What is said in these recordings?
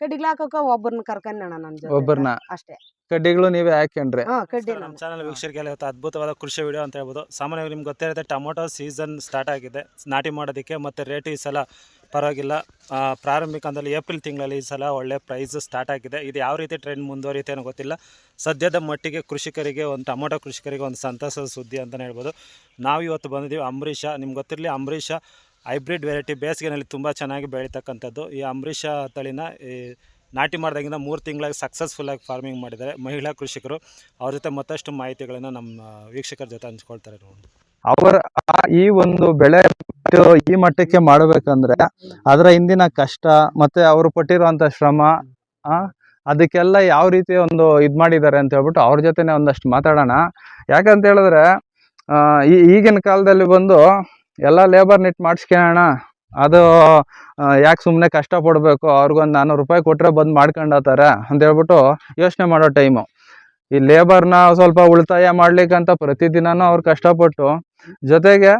ಕಡ್ಡಿಗಳು ಹಾಕೋಕ ಒಬ್ಬರನ್ನ ಕರ್ಕೊಂಡ್ ಅಣ್ಣ ನನ್ ಜೊತೆ ಒಬ್ಬರನ್ನ ಅಷ್ಟೇ. ಕಡ್ಡಿಗಳು ನೀವೇ ಹಾಕ್ಯಂಡ್ರಿ. ಕಡ್ಡಿ ನಮ್ಮ ಚಾನಲ್ ವೀಕ್ಷಕರಿಗೆ ಇವತ್ತು ಅದ್ಭುತವಾದ ಕೃಷಿ ವಿಡಿಯೋ ಅಂತ ಹೇಳ್ಬೋದು. ಸಾಮಾನ್ಯವಾಗಿ ನಿಮ್ಗೆ ಗೊತ್ತಿರುತ್ತೆ, ಟೊಮೊಟೊ ಸೀಸನ್ ಸ್ಟಾರ್ಟ್ ಆಗಿದೆ ನಾಟಿ ಮಾಡೋದಕ್ಕೆ. ಮತ್ತು ರೇಟ್ ಈ ಸಲ ಪರವಾಗಿಲ್ಲ. ಪ್ರಾರಂಭಿಕ ಹಂತದಲ್ಲಿ ಏಪ್ರಿಲ್ ತಿಂಗಳಲ್ಲಿ ಈ ಸಲ ಒಳ್ಳೆ ಪ್ರೈಸ್ ಸ್ಟಾರ್ಟ್ ಆಗಿದೆ. ಇದು ಯಾವ ರೀತಿ ಟ್ರೆಂಡ್ ಮುಂದುವರಿಯುತ್ತೆ ಅನ್ನೋ ಗೊತ್ತಿಲ್ಲ. ಸದ್ಯದ ಮಟ್ಟಿಗೆ ಕೃಷಿಕರಿಗೆ ಒಂದು ಟೊಮೊಟೊ ಕೃಷಿಕರಿಗೆ ಒಂದು ಸಂತಸದ ಸುದ್ದಿ ಅಂತಲೇ ಹೇಳ್ಬೋದು. ನಾವು ಇವತ್ತು ಬಂದಿದ್ದೀವಿ ಅಂಬರೀಷ. ನಿಮ್ಗೆ ಗೊತ್ತಿರಲಿ, ಅಂಬರೀಷ ಹೈಬ್ರಿಡ್ ವೆರೈಟಿ ಬೇಸಿಗೆನಲ್ಲಿ ತುಂಬ ಚೆನ್ನಾಗಿ ಬೆಳೀತಕ್ಕಂಥದ್ದು. ಈ ಅಂಬರೀಷ ತಳಿನ ನಾಟಿ ಮಾಡಿದಾಗಿಂದ 3 ತಿಂಗಳಾಗಿ ಸಕ್ಸಸ್ಫುಲ್ಲಾಗಿ ಫಾರ್ಮಿಂಗ್ ಮಾಡಿದ್ದಾರೆ ಮಹಿಳಾ ಕೃಷಿಕರು. ಅವ್ರ ಜೊತೆ ಮತ್ತಷ್ಟು ಮಾಹಿತಿಗಳನ್ನು ನಮ್ಮ ವೀಕ್ಷಕರ ಜೊತೆ ಹಂಚ್ಕೊಳ್ತಾರೆ. ಅವರ ಈ ಒಂದು ಬೆಳೆ ಈ ಮಟ್ಟಕ್ಕೆ ಮಾಡಬೇಕಂದ್ರೆ ಅದರ ಹಿಂದಿನ ಕಷ್ಟ ಮತ್ತೆ ಅವರು ಪಟ್ಟಿರುವಂತ ಶ್ರಮ, ಅದಕ್ಕೆಲ್ಲ ಯಾವ ರೀತಿ ಒಂದು ಇದ್ ಮಾಡಿದ್ದಾರೆ ಅಂತ ಹೇಳ್ಬಿಟ್ಟು ಅವ್ರ ಜೊತೆನೆ ಒಂದಷ್ಟು ಮಾತಾಡೋಣ. ಯಾಕಂತ ಹೇಳಿದ್ರೆ ಈಗಿನ ಕಾಲದಲ್ಲಿ ಬಂದು ಎಲ್ಲ ಲೇಬರ್ ನಿಟ್ ಮಾಡಿಸ್ಕೊಳ್ಳೋಣ, ಅದು ಯಾಕೆ ಸುಮ್ಮನೆ ಕಷ್ಟ ಪಡಬೇಕು, ಅವ್ರಿಗೊಂದು 400 ರೂಪಾಯಿ ಕೊಟ್ಟರೆ ಬಂದು ಮಾಡ್ಕೊಂಡಾತಾರೆ ಅಂತ ಹೇಳ್ಬಿಟ್ಟು ಯೋಚನೆ ಮಾಡೋ ಟೈಮು. ಈ ಲೇಬರ್ನ ಸ್ವಲ್ಪ ಉಳಿತಾಯ ಮಾಡ್ಲಿಕ್ಕಂತ ಪ್ರತಿದಿನನೂ ಅವ್ರು ಕಷ್ಟಪಟ್ಟು ಜೊತೆಗೆ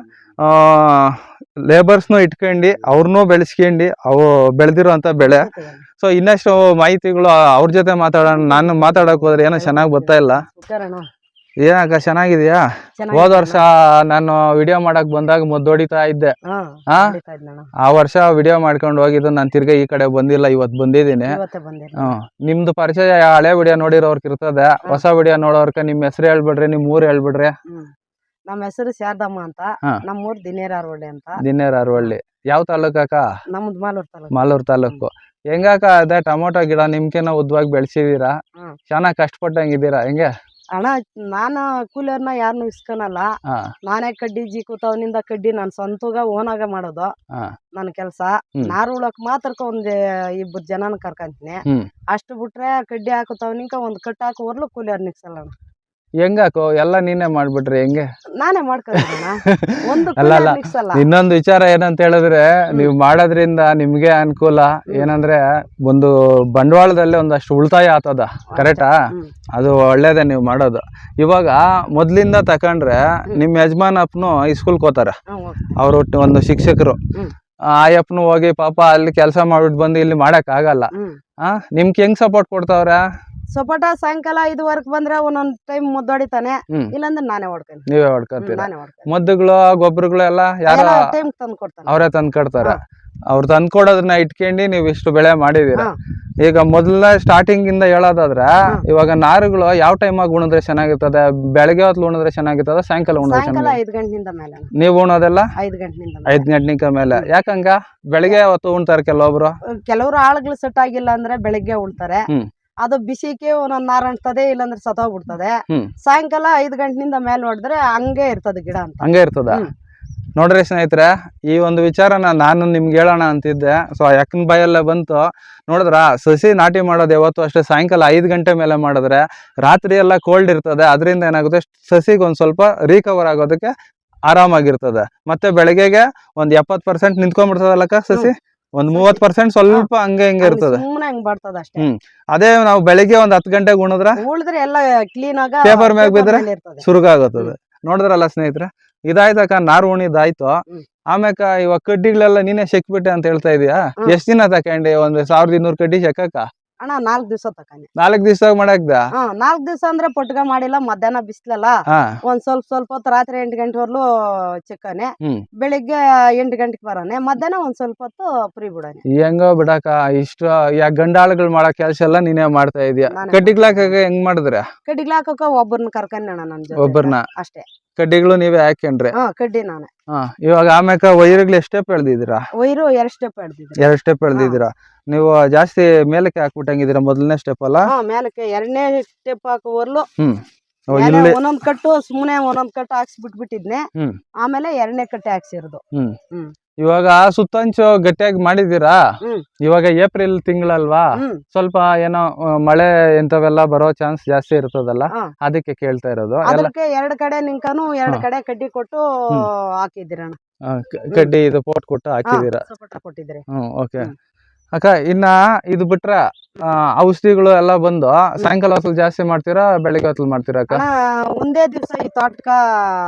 ಲೇಬರ್ಸ್ನು ಇಟ್ಕೊಂಡು ಅವ್ರನ್ನೂ ಬೆಳೆಸ್ಕೊಂಡು ಅವು ಬೆಳೆದಿರೋಂಥ ಬೆಳೆ. ಸೊ ಇನ್ನಷ್ಟು ಮಾಹಿತಿಗಳು ಅವ್ರ ಜೊತೆ ಮಾತಾಡೋಣ. ನಾನು ಮಾತಾಡಕ್ ಹೋದ್ರೆ ಏನೋ ಚೆನ್ನಾಗಿ ಬರ್ತಾ ಇಲ್ಲ. ಏನಕ್ಕ ಚೆನ್ನಾಗಿದ್ಯಾ? ಹೋದ ವರ್ಷ ನಾನು ವಿಡಿಯೋ ಮಾಡಕ್ ಬಂದಾಗ ಮುದ್ದೊಡಿತಾ ಇದ್ದೆ. ಆ ವರ್ಷ ವಿಡಿಯೋ ಮಾಡ್ಕೊಂಡು ಹೋಗಿದ್ದು ನಾನು ತಿರ್ಗಾ ಈ ಕಡೆ ಬಂದಿಲ್ಲ, ಇವತ್ತು ಬಂದಿದ್ದೀನಿ. ನಿಮ್ದು ಪರಿಚಯ ಹಳೆ ವಿಡಿಯೋ ನೋಡಿರೋರ್ಗೆ ಇರ್ತದೆ, ಹೊಸ ವಿಡಿಯೋ ನೋಡೋರ್ಕ ನಿಮ್ ಹೆಸರು ಹೇಳ್ಬಿಡ್ರಿ, ನಿಮ್ ಊರ್ ಹೇಳ್ಬಿಡ್ರಿ. ನಮ್ಮ ಹೆಸರು ಶಾರದಮ್ಮ ಅಂತ, ನಮ್ಮೂರ್ ದಿನೇರಾರವಳ್ಳಿ ಅಂತ. ದಿನೇರಾರವಳ್ಳಿ ಯಾವ ತಾಲೂಕು ಅಕ್ಕ? ನಮ್ದು ಮಾಲೂರ್ ತಾಲೂಕು. ಮಾಲೂರ್ ತಾಲೂಕು. ಹೆಂಗಾಕ ಅದೇ ಟೊಮೊಟೊ ಗಿಡ ನಿಮ್ಕೇನ ಉದ್ದವಾಗಿ ಬೆಳೆಸಿದೀರಾ, ಚೆನ್ನಾಗ್ ಕಷ್ಟಪಟ್ಟಂಗಿದ್ದೀರಾ? ಹೆಂಗೆ ಅಣ್ಣ, ನಾನು ಕೂಲಿಯರ್ನ ಯಾರನ್ನು ಇಸ್ಕೊನಲ್ಲ. ನಾನೇ ಕಡ್ಡಿ ಜೀಕುತ್ತವನಿಂದ ಕಡ್ಡಿ ನಾನು ಸ್ವಂತಗ ಓನಾಗ ಮಾಡೋದು ನನ್ನ ಕೆಲಸ. ನಾರು ಉಳಕ್ ಮಾತ್ರ ಒಂದ್ 2 ಜನನ ಕರ್ಕಂತೀನಿ. ಅಷ್ಟು ಬಿಟ್ರೆ ಕಡ್ಡಿ ಹಾಕುತ್ತವನಿಂಕ ಒಂದ್ ಕಟ್ ಹಾಕೋರ್ಲು ಕೂಲಿಯರ್ ನಿಕ್ಸಲ್ಲ. ಹೆಂಗಾಕೋ ಎಲ್ಲ ನೀನೇ ಮಾಡ್ಬಿಟ್ರಿ? ಹೆಂಗೆ ನಾನೇ ಮಾಡ್ಕೊಂತೀನಿ. ಅಲ್ಲ, ಇನ್ನೊಂದು ವಿಚಾರ ಏನಂತ ಹೇಳಿದ್ರೆ, ನೀವು ಮಾಡೋದ್ರಿಂದ ನಿಮ್ಗೆ ಅನುಕೂಲ ಏನಂದ್ರೆ ಒಂದು ಬಂಡವಾಳದಲ್ಲಿ ಒಂದಷ್ಟು ಉಳಿತಾಯ ಆಗ್ತದ. ಕರೆಕ್ಟಾ? ಅದು ಒಳ್ಳೇದೇ ನೀವು ಮಾಡೋದು. ಇವಾಗ ಮೊದ್ಲಿಂದ ತಕೊಂಡ್ರೆ ನಿಮ್ ಯಜಮಾನಪ್ಪನು ಸ್ಕೂಲ್ಗೆ ಹೋತಾರ, ಅವ್ರು ಒಂದು ಶಿಕ್ಷಕರು. ಆಯಪ್ಪನು ಹೋಗಿ ಪಾಪ ಅಲ್ಲಿ ಕೆಲಸ ಮಾಡ್ಬಿಟ್ಟು ಬಂದು ಇಲ್ಲಿ ಮಾಡಕ್ ಆಗಲ್ಲ. ನಿಮ್ಗೆ ಹೆಂಗ್ ಸಪೋರ್ಟ್ ಕೊಡ್ತಾವ್ರ? ಸಪೋಟ ಸಾಯಂಕಾಲ 5 ಬಂದ್ರೆ ಒಂದೊಂದ್ ಟೈಮ್ ಮುದ್ದೊಡಿತಾನೆ, ಇಲ್ಲಾಂದ್ರೆ ನಾನೇ ಹೊಡ್ಕೊಂಡು. ನೀವೇ ಹೊಡ್ಕೊತೀರ? ಮದ್ದುಗಳು ಗೊಬ್ಬರಗಳು ಎಲ್ಲ ಯಾರ ಟೈಮ್ ತಂದು ಕೊಡ್ತಾನೆ? ಅವರೇ ತಂದು ಕೊಡ್ತಾರ. ಅವ್ರು ತಂದು ಕೊಡೋದನ್ನ ಇಟ್ಕೊಂಡು ನೀವು ಇಷ್ಟು ಬೆಳೆ ಮಾಡಿದೀರ. ಈಗ ಮೊದಲ ಸ್ಟಾರ್ಟಿಂಗ್ ಇಂದ ಹೇಳೋದಾದ್ರೆ, ಇವಾಗ ನಾರುಗಳು ಯಾವ ಟೈಮಾಗ ಉಣಿದ್ರೆ ಚೆನ್ನಾಗಿರ್ತದೆ? ಬೆಳಗ್ಗೆ ಹೊತ್ತು ಉಣಿದ್ರೆ ಚೆನ್ನಾಗಿರ್ತದ, ಸಾಯಂಕಾಲ ಉಣಿದ್ರೆ ಚೆನ್ನಾಗಿ? 5 ಗಂಟೆಯಿಂದ ಮೇಲೆ. ನೀವು ಉಣೋದೆಲ್ಲ 5 ಗಂಟೆಯಿಂದ 5 ಗಂಟೆ ಮೇಲೆ. ಯಾಕಂಗ ಬೆಳಿಗ್ಗೆ ಹೊತ್ತು ಉಣ್ತಾರೆ ಕೆಲವರು ಆಳುಗಳು ಸೆಟ್ ಆಗಿಲ್ಲ ಅಂದ್ರೆ ಬೆಳಿಗ್ಗೆ ಉಣ್ತಾರೆ. ಅದು ಬಿಸಿಗೆ ಒಂದೊಂದ್ ನಾರ್ ಅಂಟ್ತದೆ, ಇಲ್ಲಾಂದ್ರೆ ಸತ್ತೋಗ್ಬಿಡ್ತದೆ. ಸಾಯಂಕಾಲ 5 ಗಂಟೆಯಿಂದ ಮೇಲೆ ಹೊಡೆದ್ರೆ ಹಂಗೆ ಇರ್ತದೆ ಗಿಡ ಅಂತ. ಹಂಗೆ ಇರ್ತದ. ನೋಡ್ರಿ ಸ್ನೇಹಿತರೆ, ಈ ಒಂದು ವಿಚಾರನ ನಾನು ನಿಮ್ಗೆ ಹೇಳೋಣ ಅಂತಿದ್ದೆ. ಸೊ ಯಾಕನ್ ಬಾಯಲ್ಲೇ ಬಂತು. ನೋಡಿದ್ರ, ಸಸಿ ನಾಟಿ ಮಾಡೋದು ಯಾವತ್ತು ಅಷ್ಟೇ ಸಾಯಂಕಾಲ 5 ಗಂಟೆ ಮೇಲೆ ಮಾಡಿದ್ರೆ ರಾತ್ರಿ ಎಲ್ಲ ಕೋಲ್ಡ್ ಇರ್ತದೆ. ಅದರಿಂದ ಏನಾಗುತ್ತೆ, ಸಸಿಗೆ ಒಂದ್ ಸ್ವಲ್ಪ ರಿಕವರ್ ಆಗೋದಕ್ಕೆ ಆರಾಮಾಗಿರ್ತದೆ. ಮತ್ತೆ ಬೆಳಗ್ಗೆಗೆ ಒಂದ್ 70% ನಿಂತ್ಕೊಂಡ್ಬಿಡ್ತದಲ್ಲಕ್ಕ ಸಸಿ, ಒಂದ್ 30% ಸ್ವಲ್ಪ ಹಂಗೆ ಹಿಂಗೆ ಇರ್ತದೆ. ಅದೇ ನಾವು ಬೆಳಿಗ್ಗೆ ಒಂದ್ 10 ಗಂಟೆಗೆ ಉಣಿದ್ರೆ ಎಲ್ಲ ಕ್ಲೀನ್ ಆಗ ಪೇಪರ್ ಮ್ಯಾಗ ಬಿದ್ರೆ ಸುರುಗಾಗುತ್ತದೆ. ನೋಡಿದ್ರಲ್ಲ ಸ್ನೇಹಿತರೆ, ಇದಾಯ್ತಕ್ಕ, ನಾರು ಉಣಿದಾಯ್ತು. ಆಮ್ಯಾಕ ಇವಾಗ ಕಡ್ಡಿಗಳೆಲ್ಲ ನೀನೇ ಶೆಕ್ಬಿಟ್ಟೆ ಅಂತ ಹೇಳ್ತಾ ಇದೀಯಾ? ಎಷ್ಟ್ ದಿನ ತಕೊಂಡಿ? 1200 ಕಡ್ಡಿ ಶೆಕ್ಕಕ್ಕ? ಅಣ್ಣ 4 ದಿವಸ ತಕೊಂಡಿ. 4 ದಿವಸ ಮಾಡಕ್ದ? 4 ದಿವಸ ಅಂದ್ರೆ ಪೊಟ್ಗ ಮಾಡಿಲ್ಲ. ಮಧ್ಯಾಹ್ನ ಬಿಸ್ಲಲ್ಲ, ಒಂದ್ ಸ್ವಲ್ಪ ಹೊತ್ತು ರಾತ್ರಿ 8 ಗಂಟೆವರೆಗೂ ಚೆಕ್ಕಾನೆ, ಬೆಳಿಗ್ಗೆ 8 ಗಂಟೆಗೆ ಬರಾನೆ, ಮಧ್ಯಾಹ್ನ ಒಂದ್ ಸ್ವಲ್ಪ ಹೊತ್ತು ಫ್ರೀ ಬಿಡಾನೆ. ಹೆಂಗೋ ಬಿಡಾಕ, ಇಷ್ಟು ಗಂಡಾಳುಗಳು ಮಾಡೋ ಕೆಲಸ ಎಲ್ಲ ನೀನೇ ಮಾಡ್ತಾ ಇದೀಯ. ಕಡ್ಡಿಗ್ಲಾಕ ಹೆಂಗ್ ಮಾಡಿದ್ರೆ? ಕಡ್ಡಿಗ್ಲಾಕ ಒಬ್ಬರನ್ನ ಕರ್ಕೊಂಡ್ ಅಣ್ಣ ನನ್ ಜೊತೆ. ಒಬ್ಬರನ್ನ ಅಷ್ಟೇ. ಕಡ್ಡಿಗಳು ನೀವೇ ಹಾಕೊಂಡ್ರೆ? ಕಡ್ಡಿ ನಾನೇ. ಇವಾಗ ಆಮ್ಯಾಕ ವೈರ್ಗಳು ಎಷ್ಟು ಸ್ಟೆಪ್ ಎಳ್ದಿದ್ದೀರಾ? ವೈರು 2 ಸ್ಟೆಪ್ ಎಳ್ದಿದ್ದೀರಾ? 2 ಸ್ಟೆಪ್ ಎಳ್ದಿದ್ದೀರಾ. ನೀವು ಜಾಸ್ತಿ ಮೇಲಕ್ಕೆ ಹಾಕ್ಬಿಟ್ಟಂಗಿದ್ದೀರಾ? ಮೊದಲನೇ ಸ್ಟೆಪ್ ಅಲ್ಲ? ಮೇಲಕ್ಕೆ 2ನೇ ಸ್ಟೆಪ್ ಹಾಕುವರ್ಲು ಒಂದೊಂದ್ ಕಟ್ಟು ಸುಮ್ನೆ ಒಂದೊಂದ್ ಕಟ್ಟು ಹಾಕ್ಸಿ ಬಿಟ್ಬಿಟ್ಟಿದ್ನೆ. ಆಮೇಲೆ 2ನೇ ಕಟ್ಟೆ ಹಾಕ್ಸಿರೋದು. ಇವಾಗ ಸುತ್ತಂಚು ಗಟ್ಟಿಯಾಗಿ ಮಾಡಿದೀರಾ. ಇವಾಗ ಏಪ್ರಿಲ್ ತಿಂಗಳಲ್ವಾ, ಸ್ವಲ್ಪ ಏನೋ ಮಳೆ ಎಂತವೆಲ್ಲ ಬರೋ ಚಾನ್ಸ್ ಜಾಸ್ತಿ ಇರ್ತದಲ್ಲ, ಅದಕ್ಕೆ ಕೇಳ್ತಾ ಇರೋದು. ಅದಕ್ಕೆ 2 ಕಡೆ ನಿಂಕಾನು 2 ಕಡೆ ಕಡ್ಡಿ ಕೊಟ್ಟು ಹಾಕಿದ್ದೀರಣ್ಣ. ಕಡ್ಡಿ ಇದು ಪೋಟ್ ಕೊಟ್ಟು ಹಾಕಿದೀರಾ? ಕೊಟ್ಟಿದ್ರೆ. ಓಕೆ ಅಕ್ಕ. ಇನ್ನ ಇದು ಬಿಟ್ರ ಔಷಧಿಗಳು ಎಲ್ಲ ಬಂದು ಸಾಯಂಕಾಲ ಹೊತ್ತಲ್ಲಿ ಜಾಸ್ತಿ ಮಾಡ್ತೀರಾ ಬೆಳಿಗ್ಗೆ ಹೊತ್ತಲ್ಲಿ ಮಾಡ್ತೀರಾ ಅಕ್ಕ? ಅಣ್ಣ ಒಂದೇ ದಿವಸ ಈ ತೋಟಕ್ಕ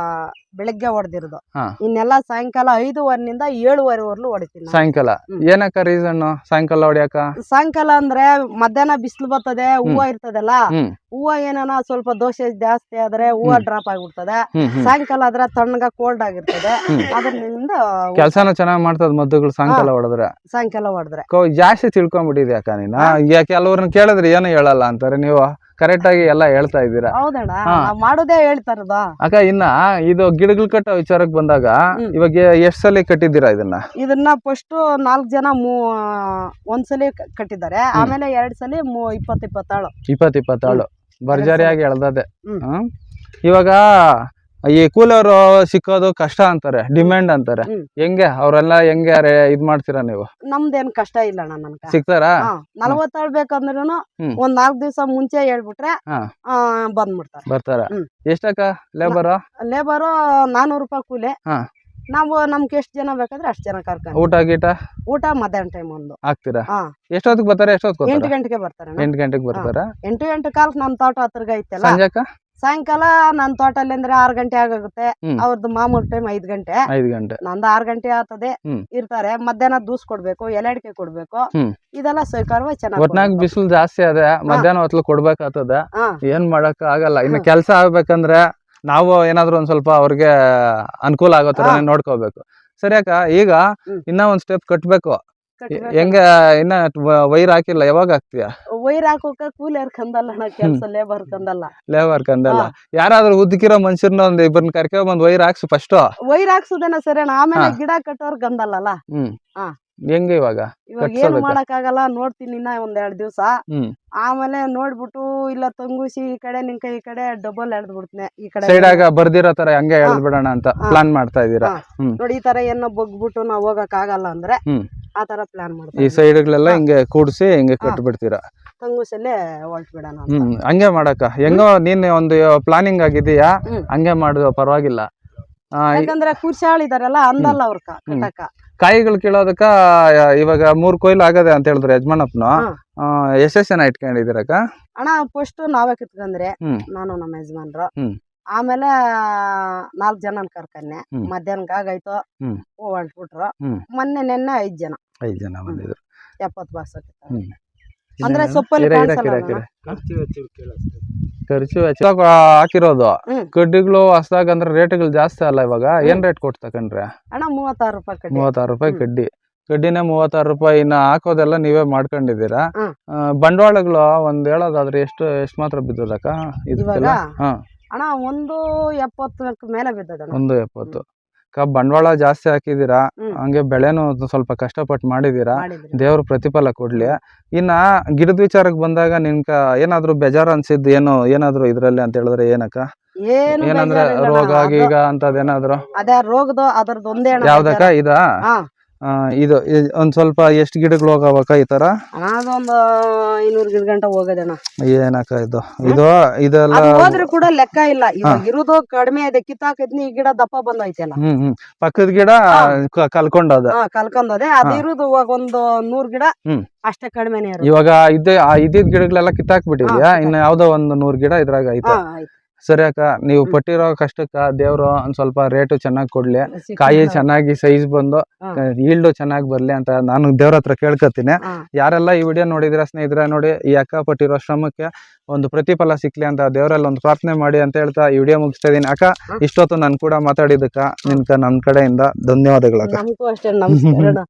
ಬೆಳಗ್ಗೆ ಹೊಡೆದಿರೋದು. ಹಾ. ಇನ್ನೆಲ್ಲ ಸಾಯಂಕಾಲ 5:15 7:15 ಹೊಡಿತೀನಿ ನಾನು. ಸಾಯಂಕಾಲ ಏನಕ್ಕ ರೀಸನ್ ಸಾಯಂಕಾಲ ಹೊಡಿಯಕ? ಸಾಯಂಕಾಲ ಅಂದ್ರೆ ಮಧ್ಯಾಹ್ನ ಬಿಸಿಲು ಬರ್ತದೆ, ಹೂವ ಇರ್ತದಲ್ಲ, ಹ್ಮ್ ಹೂವ ಏನಾನ ಸ್ವಲ್ಪ ದೋಷ ಜಾಸ್ತಿ ಆದ್ರೆ ಹೂವ ಡ್ರಾಪ್ ಆಗ್ಬಿಡ್ತದೆ. ಹ್ಮ್ ಹ್ಮ್ ಸಾಯಂಕಾಲ ಆದ್ರೆ ತಣ್ಣಗ ಕೋಲ್ಡ್ ಆಗಿರ್ತದೆ. ಅದರಿಂದ ಕೆಲ್ಸನ ಚೆನ್ನಾಗ್ ಮಾಡ್ತದ ಮದ್ದುಗಳು ಸಾಯಂಕಾಲ ಹೊಡೆದ್ರೆ. ಸಾಯಂಕಾಲ ಹೊಡೆದ್ರೆ ಜಾಸ್ತಿ ತಿಳ್ಕೊಂಡ್ಬಿಟ್ಟಿದ್ಯಾ ಅಕ್ಕ ನೀನು? ಕೆಲವ್ರನ್ನ ಕೇಳಿದ್ರೆ ಏನು ಹೇಳಲ್ಲ ಅಂತಾರೆ, ನೀವು ಕರೆಕ್ಟ್ ಆಗಿ ಎಲ್ಲ ಹೇಳ್ತಾ ಇದ್ದೀರಾ. ಹೌದಣ್ಣ, ನಾವ್ ಮಾಡೋದೇ ಹೇಳ್ತಾರದ. ಅಕ್ಕ ಇನ್ನ ಇದು ಗಿಡಗಳು ಕಟ್ಟೋ ವಿಚಾರಕ್ಕೆ ಬಂದಾಗ ಇವಾಗ ಎಷ್ಟ್ ಸಲ ಕಟ್ಟಿದ್ದೀರಾ ಇದನ್ನ ಫಸ್ಟ್ 4 ಜನ ಒಂದ್ಸಲಿ ಕಟ್ಟಿದ್ದಾರೆ. ಆಮೇಲೆ 2 ಸಲ 20 ಆಳು ಭರ್ಜರಿಯಾಗಿ ಎಳ್ದದೆ. ಇವಾಗ ಈ ಕೂಲರ್ ಸಿಕ್ಕೋದು ಕಷ್ಟ ಅಂತಾರೆ, ಡಿಮ್ಯಾಂಡ್ ಅಂತಾರೆ. ಹೆಂಗೆ ಅವ್ರೆಲ್ಲ ಹೆಂಗೆ ಇದ್ ಮಾಡ್ತೀರಾ ನೀವು? ನಮ್ದೇನ್ ಕಷ್ಟ ಇಲ್ಲ ಅಣ್ಣ. ನನ್ಗ ಸಿಗ್ತಾರಾ? 40 ಆಳ್ ಬೇಕಂದ್ರೂ ಒಂದ್ 4 ದಿವಸ ಮುಂಚೆ ಹೇಳ್ಬಿಟ್ರೆ ಬರ್ತಾರ. ಎಷ್ಟಕ್ಕ ಲೇಬರ್? 400 ರೂಪಾಯಿ ಕೂಲಿ. ನಾವು ನಮ್ಗೆ ಎಷ್ಟ್ ಜನ ಬೇಕಾದ್ರೆ ಅಷ್ಟ್ ಜನ ಕರ್ಕೊಂಡು ಊಟ ಮಧ್ಯಾಹ್ನ ಟೈಮ್ ಒಂದು ಹಾಕ್ತೀರಾ? ಎಷ್ಟೊತ್ತಿಗೆ ಬರ್ತಾರೆ? 8 ಗಂಟೆಗೆ ಬರ್ತಾರೆ. 8 ಗಂಟೆಗೆ ಬರ್ತಾರ? 8 ಕಾಲಕ್ಕೆ ನಮ್ ತೋಟ ಹತ್ರಗ ಐತಲ್ಲ. ಸಾಯಂಕಾಲ ನನ್ ತೋಟಲ್ಲಿ ಅಂದ್ರೆ 6 ಗಂಟೆ ಆಗುತ್ತೆ. ಅವ್ರದ್ದು ಮಾಮೂಲಿ ಟೈಮ್ 5 ಗಂಟೆ. ನಂದು 6 ಗಂಟೆ ಆಗ್ತದೆ. ಇರ್ತಾರೆ. ಮಧ್ಯಾಹ್ನ ದೂಸ್ ಕೊಡ್ಬೇಕು, ಎಲೆ ಅಡಿಕೆ ಕೊಡ್ಬೇಕು. ಇದೆಲ್ಲ ಸ್ವೀಕಾರವಾಗಿ ಚೆನ್ನಾಗಿ. ಒಟ್ನಾಗ ಬಿಸಿಲು ಜಾಸ್ತಿ ಅದೇ, ಮಧ್ಯಾಹ್ನ ಹೊತ್ತು ಕೊಡ್ಬೇಕಾಗ್ತದ. ಏನ್ ಮಾಡಕ್ ಆಗಲ್ಲ. ಇನ್ನು ಕೆಲ್ಸ ಆಗ್ಬೇಕಂದ್ರೆ ನಾವು ಏನಾದ್ರು ಒಂದ್ ಸ್ವಲ್ಪ ಅವ್ರಿಗೆ ಅನುಕೂಲ ಆಗೋ ತರ ನೋಡ್ಕೋಬೇಕು. ಸರಿ ಅಕ್ಕ, ಈಗ ಇನ್ನ ಒಂದ್ ಸ್ಟೆಪ್ ಕಟ್ಬೇಕು. ಹೆಂಗ ಇನ್ನ ವೈರ್ ಹಾಕಿಲ್ಲ, ಯಾವಾಗ ಹಾಕ್ತಿಯ? ವೈರ್ ಹಾಕೋಕ ಕೂಲಿಯರ್ ಕಂದಲ್ಲ, ಕೆಲ್ಸ ಲೇಬರ್ ಕಂದಲ್ಲ. ಯಾರಾದ್ರೂ ಉದ್ದಕಿರೋ ಮನುಷ್ಯರ್ನ ಒಂದ್ ಇಬ್ಬರನ್ನ ಕರ್ಕೊಂಡ್ ವೈರ್ ಹಾಕ್ಸು ಫಸ್ಟ್. ವೈರ್ ಹಾಕ್ಸುದೇನ ಸರಿ ಅಣ್ಣ, ಆಮೇಲೆ ಗಿಡ ಕಟ್ಟೋರ್ ಗಂದಲ್ಲ. ಹೆಂಗ ಇವಾಗ ಏನ್ ಮಾಡಕ್ ಆಗಲ್ಲ. ನೋಡ್ತೀನಿ ಇನ್ನ ಒಂದ್ 2 ದಿವಸ. ಆಮೇಲೆ ನೋಡ್ಬಿಟ್ಟು ಇಲ್ಲ ತಂಗುಸಿ ಈ ಕಡೆ ನಿನ್ ಕೈ ಈ ಕಡೆ ಡಬಲ್ ಎಳ್ದ್ ಬಿಡ್ತೀನಿ. ಈ ಕಡೆ ಸೈಡ್ ಆಗ ಬರ್ದಿರೋ ತರ ಹಂಗೆ ಎಳ್ದ್ ಬಿಡೋಣ ಅಂತ ಪ್ಲಾನ್ ಮಾಡ್ತಾ ಇದೀರಾ? ನೋಡಿ, ಈ ತರ ಏನೋ ಬಗ್ಬಿಟ್ಟು ನಾವ್ ಹೋಗಕ್ ಆಗಲ್ಲ ಅಂದ್ರೆ ಆ ತರ ಪ್ಲಾನ್ ಮಾಡ್ತೀವಿ. ಈ ಸೈಡ್ಗಳೆಲ್ಲ ಹಿಂಗೆ ಕೂಡ್ಸಿ ಹಿಂಗೆ ಕಟ್ಬಿಡ್ತೀರಾ? ತಂಗುಸಲ್ಲೇ ಹೊಲ್ಟ್ ಬಿಡೋಣ. ಹಂಗೆ ಮಾಡಕ್ಕ. ಹೆಂಗೋ ನೀನ್ ಒಂದು ಪ್ಲಾನಿಂಗ್ ಆಗಿದೀಯಾ, ಹಂಗೆ ಮಾಡುದು ಪರವಾಗಿಲ್ಲ. ಯಾಕಂದ್ರೆ ಕುರ್ಸಾಳ್ ಇದಾರಲ್ಲ ಅಂದಲ್ಲ ಅವ್ರ ಕಟ್ಟಕ. ಕಾಯಿಗಳು ಕೀಳೋದಕ್ಕ ಇವಾಗ 3 ಕೊಯ್ಲು ಆಗದೆ ಅಂತ ಹೇಳಿದ್ರು ಯಜಮಾನಪ್ಪನ. ಎಷ್ಟೆಷ್ಟು ಜನ ಇಟ್ಕೊಂಡಿದ್ದೀರಕ್ಕ? ಅಣ್ಣ ಫಸ್ಟ್ ನಾವೇ ಕಿತ್ಕೊಂಡ್ರೆ, ನಾನು ನಮ್ಮ ಯಜಮಾನ್ರು. ಆಮೇಲೆ 4 ಜನ ಕರ್ಕನ್ನೆ. ಮಧ್ಯಾಹ್ನಕ್ಕೆ ಆಗಾಯ್ತು, ಹೊಲ್ಟ್ಬಿಟ್ರು. ಮೊನ್ನೆ ನೆನ್ನೆ 5 ಜನ ಬಂದಿದ್ರು. 70 ಬಾಕ್ಸ್ ಅಂದ್ರೆ ಸೊಪ್ಪಲ್ಲಿ ಖರ್ಚು ವೆಚ್ಚ ಹಾಕಿರೋದು. ಕಡ್ಡಿಗಳು ಹೊಸದಾಗ ಅಂದ್ರೆ ರೇಟ್ಗಳು ಜಾಸ್ತಿ ಅಲ್ಲ ಇವಾಗ? ಏನ್ ರೇಟ್ ಕೊಟ್ಟು ತಕೊಂಡ್ರೆ? ಅಣ್ಣ 36 ರೂಪಾಯಿ. 36 ರೂಪಾಯಿ ಕಡ್ಡಿನೇ 36 ರೂಪಾಯಿ. ಇನ್ನ ಹಾಕೋದೆಲ್ಲ ನೀವೇ ಮಾಡ್ಕೊಂಡಿದ್ದೀರಾ? ಬಂಡವಾಳಗಳು ಒಂದ್ ಹೇಳೋದಾದ್ರೆ ಎಷ್ಟು ಮಾತ್ರ ಬಿದ್ದದಕ್ಕ? ಅಣ್ಣ 170 ಮೇಲೆ ಬಿದ್ದದ. 170. ಬಂಡವಾಳ ಜಾಸ್ತಿ ಹಾಕಿದೀರಾ, ಹಂಗೆ ಬೆಳೆನೂ ಸ್ವಲ್ಪ ಕಷ್ಟಪಟ್ಟು ಮಾಡಿದೀರಾ. ದೇವ್ರ ಪ್ರತಿಫಲ ಕೊಡ್ಲಿ. ಇನ್ನ ಗಿಡದ ವಿಚಾರಕ್ಕೆ ಬಂದಾಗ ನಿನ್ಕ ಏನಾದ್ರು ಬೇಜಾರು ಅನ್ಸಿದ್ ಏನಾದ್ರು ಇದ್ರಲ್ಲಿ ಅಂತ ಹೇಳಿದ್ರೆ ಏನಕ್ಕ? ಏನಂದ್ರೆ ರೋಗ ಗೀಗ ಅಂತದೇನಾದ್ರು? ಅದೇ ರೋಗದ ಅದರದ್ದು ಒಂದೇ. ಯಾವ್ದಕ್ಕ ಇದ? ಇದು ಒಂದ್ ಸ್ವಲ್ಪ ಎಷ್ಟು ಗಿಡಗಳು ಹೋಗವಕ್ಕ ಈ ತರ? ಒಂದು 500 ಗಿಡ ಗಂಟ ಹೋಗದಣ್ಣ. ಏನಕ್ಕ ಇದೆಲ್ಲ ಹೋದ್ರೆ ಕೂಡ ಲೆಕ್ಕ ಇಲ್ಲ. ಇರುದು ಕಡಿಮೆ ಇದೆ. ಕಿತ್ತಾಕೈತ್ನಿ, ಈ ಗಿಡ ದಪ್ಪ ಬಂದೈತಲ್ಲ. ಪಕ್ಕದ ಗಿಡ ಕಲ್ಕೊಂಡದ. ಅದು ಇರುದು ಒಂದು 100 ಗಿಡ ಅಷ್ಟೇ, ಕಡಿಮೆನೆ. ಇವಾಗ ಇದ್ದಿದ್ ಗಿಡಗಳೆಲ್ಲ ಕಿತ್ತಾಕ್ಬಿಟ್ಟಿದ್ಯಾ? ಇನ್ನ ಯಾವ್ದೋ ಒಂದು 100 ಗಿಡ ಇದ್ರಾಗ ಐತೆ. ಸರಿ ಅಕ್ಕ, ನೀವು ಪಟ್ಟಿರೋ ಕಷ್ಟಕ್ಕ ದೇವ್ರು ಒಂದ್ ಸ್ವಲ್ಪ ರೇಟು ಚೆನ್ನಾಗಿ ಕೊಡ್ಲಿ, ಕಾಯಿ ಚೆನ್ನಾಗಿ ಸೈಜ್ ಬಂದು ಈಲ್ಡು ಚೆನ್ನಾಗಿ ಬರ್ಲಿ ಅಂತ ನಾನು ದೇವ್ರ ಹತ್ರ ಕೇಳ್ಕೊತೀನಿ. ಯಾರೆಲ್ಲ ಈ ವಿಡಿಯೋ ನೋಡಿದ್ರ ಸ್ನೇಹಿತರೆ, ನೋಡಿ ಈ ಅಕ್ಕ ಪಟ್ಟಿರೋ ಶ್ರಮಕ್ಕೆ ಒಂದು ಪ್ರತಿಫಲ ಸಿಕ್ಲಿ ಅಂತ ದೇವರಲ್ಲಿ ಒಂದು ಪ್ರಾರ್ಥನೆ ಮಾಡಿ ಅಂತ ಹೇಳ್ತಾ ಈ ವಿಡಿಯೋ ಮುಗಿಸ್ತಾ ಇದೀನಿ. ಅಕ್ಕ, ಇಷ್ಟೊತ್ತು ನನ್ ಕೂಡ ಮಾತಾಡಿದಕ್ಕ ನನ್ನ ಕಡೆಯಿಂದ ಧನ್ಯವಾದಗಳು ಅಕ್ಕ. ನಮಗೂ ಅಷ್ಟೇ, ನಮಸ್ಕಾರ.